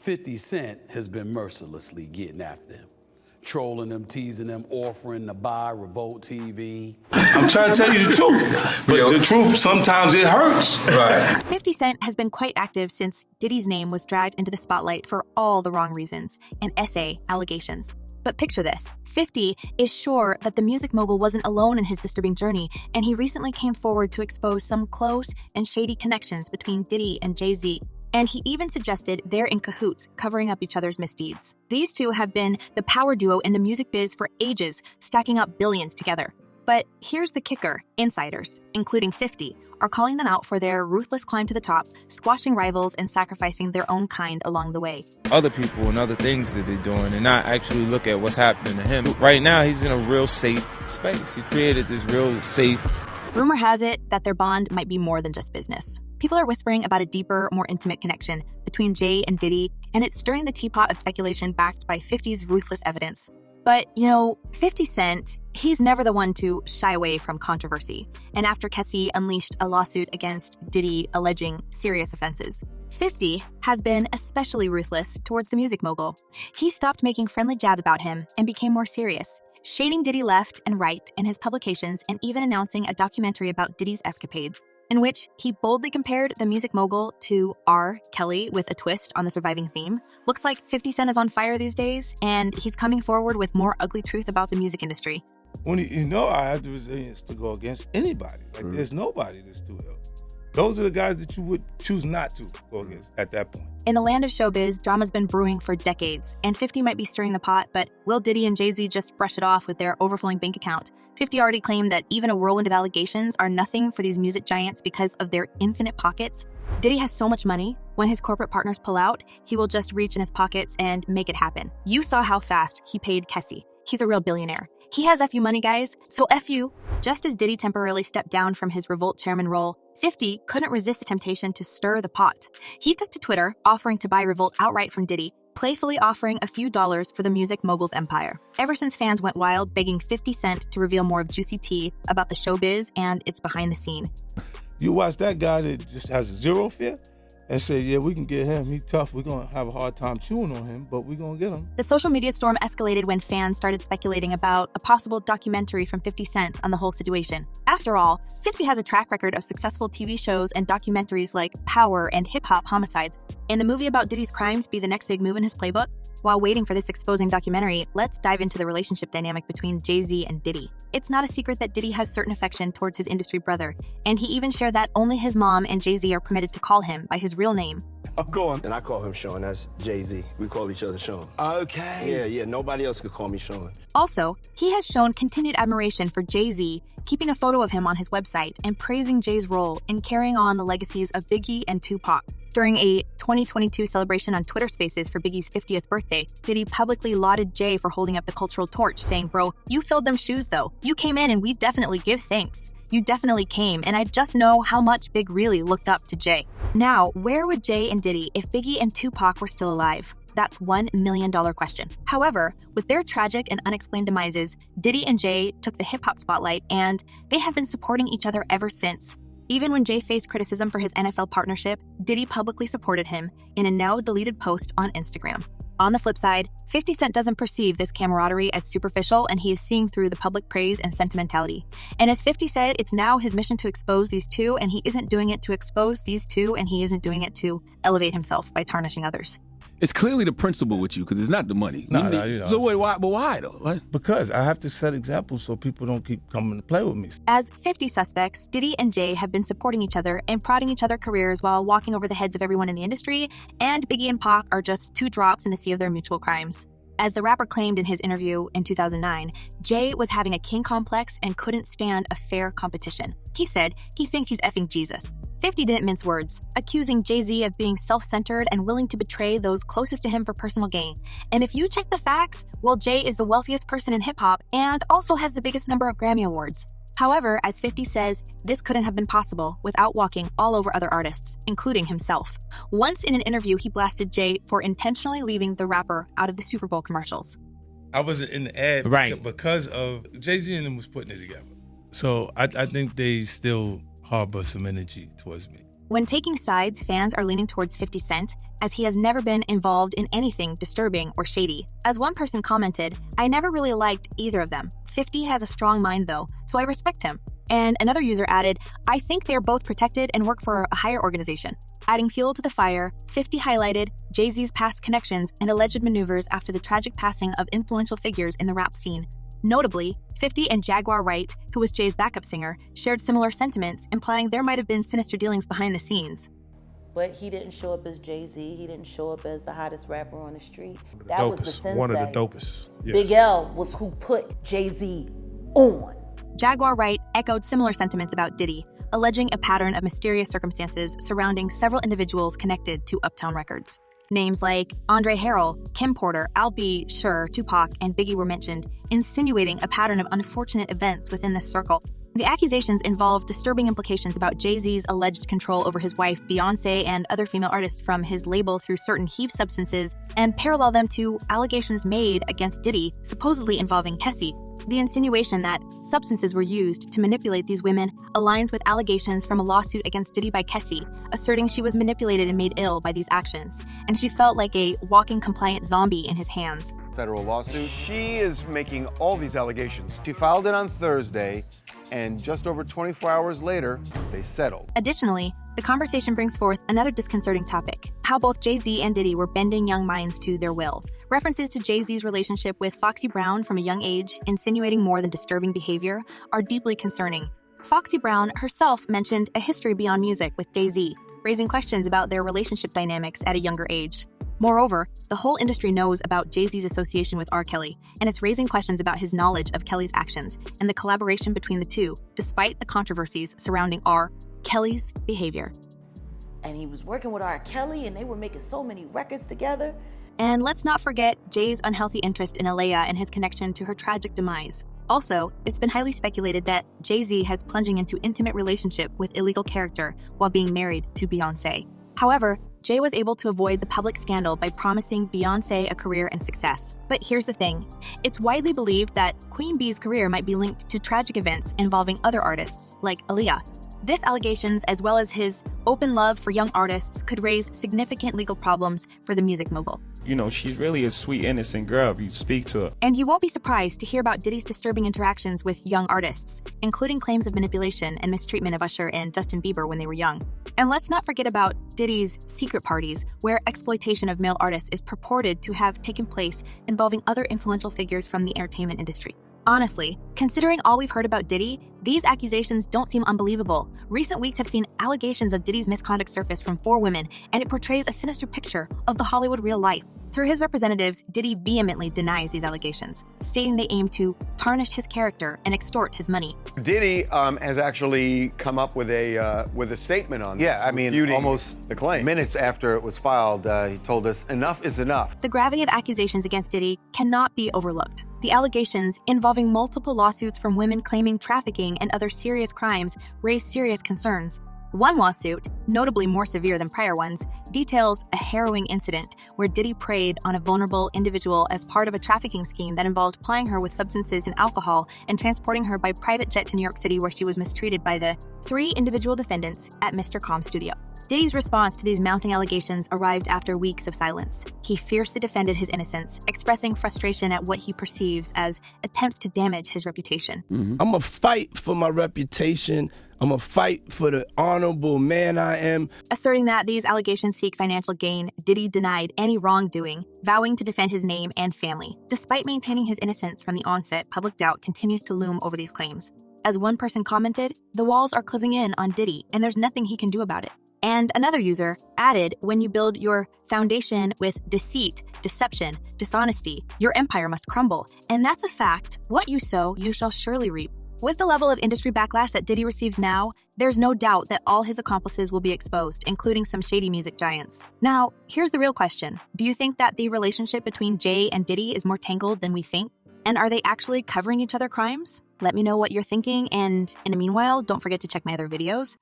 50 Cent has been mercilessly getting after him. Trolling them, teasing them, offering to buy Revolt TV. I'm trying to tell you the truth, but the truth, sometimes it hurts. Right. 50 Cent has been quite active since Diddy's name was dragged into the spotlight for all the wrong reasons and essay allegations. But picture this, 50 is sure that the music mogul wasn't alone in his disturbing journey, and he recently came forward to expose some close and shady connections between Diddy and Jay-Z. And he even suggested they're in cahoots, covering up each other's misdeeds. These two have been the power duo in the music biz for ages, stacking up billions together. But here's the kicker. Insiders, including 50, are calling them out for their ruthless climb to the top, squashing rivals and sacrificing their own kind along the way. Other people and other things that they're doing and not actually look at what's happening to him. Right now, he's in a real safe space. He created this real safe. Rumor has it that their bond might be more than just business. People are whispering about a deeper, more intimate connection between Jay and Diddy, and it's stirring the teapot of speculation backed by 50's ruthless evidence. But, 50 Cent, he's never the one to shy away from controversy. And after Kessie unleashed a lawsuit against Diddy alleging serious offenses, 50 has been especially ruthless towards the music mogul. He stopped making friendly jabs about him and became more serious, shading Diddy left and right in his publications and even announcing a documentary about Diddy's escapades, in which he boldly compared the music mogul to R. Kelly with a twist on the surviving theme. Looks like 50 Cent is on fire these days, and he's coming forward with more ugly truth about the music industry. When I have the resilience to go against anybody. There's nobody that's too ill. Those are the guys that you would choose not to go against at that point. In the land of showbiz, drama's been brewing for decades, and 50 might be stirring the pot, but will Diddy and Jay-Z just brush it off with their overflowing bank account? 50 already claimed that even a whirlwind of allegations are nothing for these music giants because of their infinite pockets. Diddy has so much money, when his corporate partners pull out, he will just reach in his pockets and make it happen. You saw how fast he paid Kessie. He's a real billionaire. He has FU money, guys, so FU. Just as Diddy temporarily stepped down from his Revolt chairman role, 50 couldn't resist the temptation to stir the pot. He took to Twitter, offering to buy Revolt outright from Diddy, playfully offering a few dollars for the music mogul's empire. Ever since fans went wild begging 50 Cent to reveal more of juicy tea about the showbiz and its behind the scene. You watch that guy that just has zero fear and say, yeah, we can get him. He's tough. We're going to have a hard time chewing on him, but we're going to get him. The social media storm escalated when fans started speculating about a possible documentary from 50 Cent on the whole situation. After all, 50 has a track record of successful TV shows and documentaries like Power and Hip Hop Homicides. Can the movie about Diddy's crimes be the next big move in his playbook? While waiting for this exposing documentary, let's dive into the relationship dynamic between Jay-Z and Diddy. It's not a secret that Diddy has certain affection towards his industry brother, and he even shared that only his mom and Jay-Z are permitted to call him by his real name. Oh, go on. And I call him Sean. That's Jay-Z. We call each other Sean. Okay. Yeah. Nobody else could call me Sean. Also, he has shown continued admiration for Jay-Z, keeping a photo of him on his website and praising Jay's role in carrying on the legacies of Biggie and Tupac. During a 2022 celebration on Twitter Spaces for Biggie's 50th birthday, Diddy publicly lauded Jay for holding up the cultural torch, saying, "Bro, you filled them shoes though. You came in and we definitely give thanks. You definitely came, and I just know how much Big really looked up to Jay." Now, where would Jay and Diddy if Biggie and Tupac were still alive? That's $1 million question. However, with their tragic and unexplained demises, Diddy and Jay took the hip-hop spotlight, and they have been supporting each other ever since. Even when Jay faced criticism for his NFL partnership, Diddy publicly supported him in a now-deleted post on Instagram. On the flip side, 50 Cent doesn't perceive this camaraderie as superficial, and he is seeing through the public praise and sentimentality. And as 50 said, it's now his mission to expose these two, and he isn't doing it to expose these two, and he isn't doing it to elevate himself by tarnishing others. It's clearly the principle with you, because it's not the money. So wait, why? But why though? What? Because I have to set examples so people don't keep coming to play with me. As 50 suspects, Diddy and Jay have been supporting each other and prodding each other's careers while walking over the heads of everyone in the industry, and Biggie and Pac are just two drops in the sea of their mutual crimes. As the rapper claimed in his interview in 2009, Jay was having a king complex and couldn't stand a fair competition. He said he thinks he's effing Jesus. 50 didn't mince words, accusing Jay-Z of being self-centered and willing to betray those closest to him for personal gain. And if you check the facts, well, Jay is the wealthiest person in hip-hop and also has the biggest number of Grammy Awards. However, as 50 says, this couldn't have been possible without walking all over other artists, including himself. Once in an interview, he blasted Jay for intentionally leaving the rapper out of the Super Bowl commercials. I wasn't in the ad because of Jay-Z and them was putting it together. So I think they still harbor some energy towards me. When taking sides, fans are leaning towards 50 Cent. as he has never been involved in anything disturbing or shady. As one person commented, "I never really liked either of them. 50 has a strong mind though, so I respect him." And another user added, "I think they are both protected and work for a higher organization." Adding fuel to the fire, 50 highlighted Jay-Z's past connections and alleged maneuvers after the tragic passing of influential figures in the rap scene. Notably, 50 and Jaguar Wright, who was Jay's backup singer, shared similar sentiments, implying there might have been sinister dealings behind the scenes. But he didn't show up as Jay-Z. He didn't show up as the hottest rapper on the street. That was the sensei. One of the dopest. Yes. Big L was who put Jay-Z on. Jaguar Wright echoed similar sentiments about Diddy, alleging a pattern of mysterious circumstances surrounding several individuals connected to Uptown Records. Names like Andre Harrell, Kim Porter, I'll Be Sure, Tupac, and Biggie were mentioned, insinuating a pattern of unfortunate events within this circle. The accusations involve disturbing implications about Jay-Z's alleged control over his wife, Beyoncé, and other female artists from his label through certain HEAV substances, and parallel them to allegations made against Diddy, supposedly involving Kessie. The insinuation that substances were used to manipulate these women aligns with allegations from a lawsuit against Diddy by Kessie, asserting she was manipulated and made ill by these actions, and she felt like a walking compliant zombie in his hands. Federal lawsuit. She is making all these allegations. She filed it on Thursday, and just over 24 hours later, they settled. Additionally, the conversation brings forth another disconcerting topic: how both Jay-Z and Diddy were bending young minds to their will. References to Jay-Z's relationship with Foxy Brown from a young age, insinuating more than disturbing behavior, are deeply concerning. Foxy Brown herself mentioned a history beyond music with Jay-Z, raising questions about their relationship dynamics at a younger age. Moreover, the whole industry knows about Jay-Z's association with R. Kelly, and it's raising questions about his knowledge of Kelly's actions and the collaboration between the two, despite the controversies surrounding R. Kelly's behavior. And he was working with R. Kelly, and they were making so many records together. And let's not forget Jay's unhealthy interest in Aaliyah and his connection to her tragic demise. Also, it's been highly speculated that Jay-Z has plunging into intimate relationship with illegal character while being married to Beyoncé. However, Jay was able to avoid the public scandal by promising Beyoncé a career and success. But here's the thing. It's widely believed that Queen Bee's career might be linked to tragic events involving other artists, like Aaliyah. This allegations, as well as his open love for young artists, could raise significant legal problems for the music mogul. You know, she's really a sweet, innocent girl if you speak to her. And you won't be surprised to hear about Diddy's disturbing interactions with young artists, including claims of manipulation and mistreatment of Usher and Justin Bieber when they were young. And let's not forget about Diddy's secret parties, where exploitation of male artists is purported to have taken place involving other influential figures from the entertainment industry. Honestly, considering all we've heard about Diddy, these accusations don't seem unbelievable. Recent weeks have seen allegations of Diddy's misconduct surface from 4 women, and it portrays a sinister picture of the Hollywood real life. Through his representatives, Diddy vehemently denies these allegations, stating they aim to tarnish his character and extort his money. Diddy has actually come up with a statement on this. Yeah, I mean, almost the claim. minutes after it was filed, he told us enough is enough. The gravity of accusations against Diddy cannot be overlooked. The allegations, involving multiple lawsuits from women claiming trafficking and other serious crimes, raise serious concerns. One lawsuit, notably more severe than prior ones, details a harrowing incident where Diddy preyed on a vulnerable individual as part of a trafficking scheme that involved plying her with substances and alcohol and transporting her by private jet to New York City, where she was mistreated by the 3 individual defendants at Mr. Calm's studio. Diddy's response to these mounting allegations arrived after weeks of silence. He fiercely defended his innocence, expressing frustration at what he perceives as attempts to damage his reputation. I'm gonna fight for my reputation. I'm gonna fight for the honorable man I am. Asserting that these allegations seek financial gain, Diddy denied any wrongdoing, vowing to defend his name and family. Despite maintaining his innocence from the onset, public doubt continues to loom over these claims. As one person commented, the walls are closing in on Diddy, and there's nothing he can do about it. And another user added, when you build your foundation with deceit, deception, dishonesty, your empire must crumble. And that's a fact. What you sow, you shall surely reap. With the level of industry backlash that Diddy receives now, there's no doubt that all his accomplices will be exposed, including some shady music giants. Now, here's the real question. Do you think that the relationship between Jay and Diddy is more tangled than we think? And are they actually covering each other's crimes? Let me know what you're thinking, and in the meanwhile, don't forget to check my other videos.